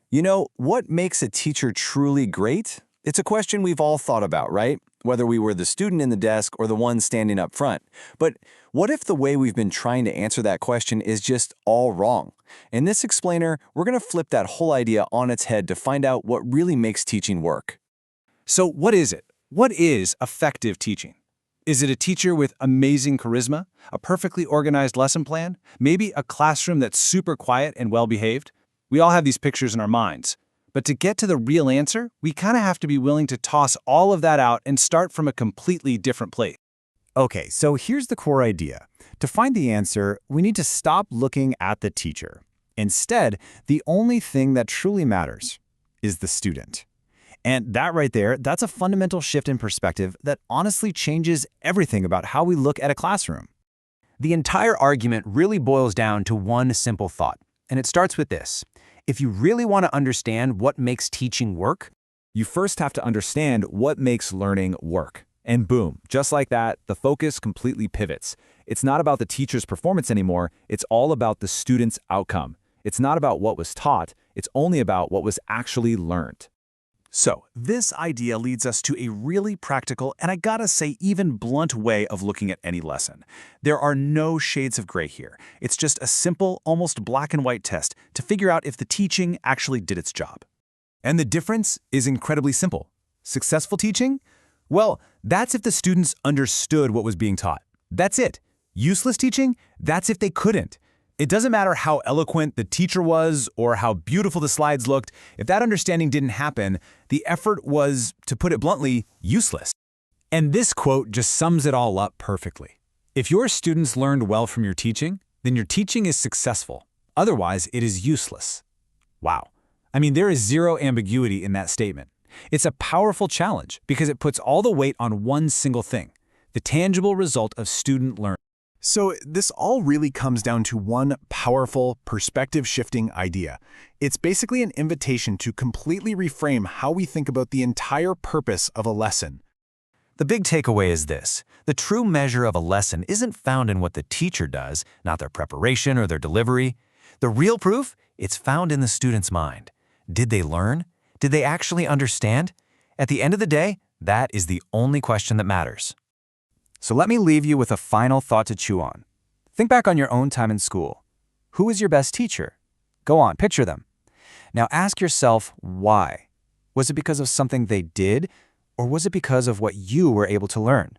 What makes a teacher truly great? It's a question we've all thought about, right? Whether we were the student in the desk or the one standing up front. But what if the way we've been trying to answer that question is just all wrong? In this explainer, we're going to flip that whole idea on its head to find out what really makes teaching work. So what is it? What is effective teaching? Is it a teacher with amazing charisma, a perfectly organized lesson plan, maybe a classroom that's super quiet and well-behaved? We all have these pictures in our minds. But to get to the real answer, we kind of have to be willing to toss all of that out and start from a completely different place. Okay, so here's the core idea. To find the answer, we need to stop looking at the teacher. Instead, the only thing that truly matters is the student. And that right there, that's a fundamental shift in perspective that honestly changes everything about how we look at a classroom. The entire argument really boils down to one simple thought, and it starts with this. If you really want to understand what makes teaching work, you first have to understand what makes learning work. And boom, just like that, the focus completely pivots. It's not about the teacher's performance anymore, it's all about the student's outcome. It's not about what was taught, it's only about what was actually learned. So, this idea leads us to a really practical and I gotta say even blunt way of looking at any lesson. There are no shades of gray here. It's just a simple, almost black and white test to figure out if the teaching actually did its job. And the difference is incredibly simple. Successful teaching? Well, that's if the students understood what was being taught. That's it. Useless teaching? That's if they couldn't. It doesn't matter how eloquent the teacher was or how beautiful the slides looked. If that understanding didn't happen, the effort was, to put it bluntly, useless. And this quote just sums it all up perfectly. If your students learned well from your teaching, then your teaching is successful. Otherwise, it is useless. Wow. I mean, there is zero ambiguity in that statement. It's a powerful challenge because it puts all the weight on one single thing, the tangible result of student learning. So this all really comes down to one powerful, perspective-shifting idea. It's basically an invitation to completely reframe how we think about the entire purpose of a lesson. the big takeaway is this. The true measure of a lesson isn't found in what the teacher does, not their preparation or their delivery. The real proof? It's found in the student's mind. Did they learn? Did they actually understand? At the end of the day, that is the only question that matters. So let me leave you with a final thought to chew on. Think back on your own time in school. Who was your best teacher? Go on, picture them. Now ask yourself why. Was it because of something they did, or was it because of what you were able to learn?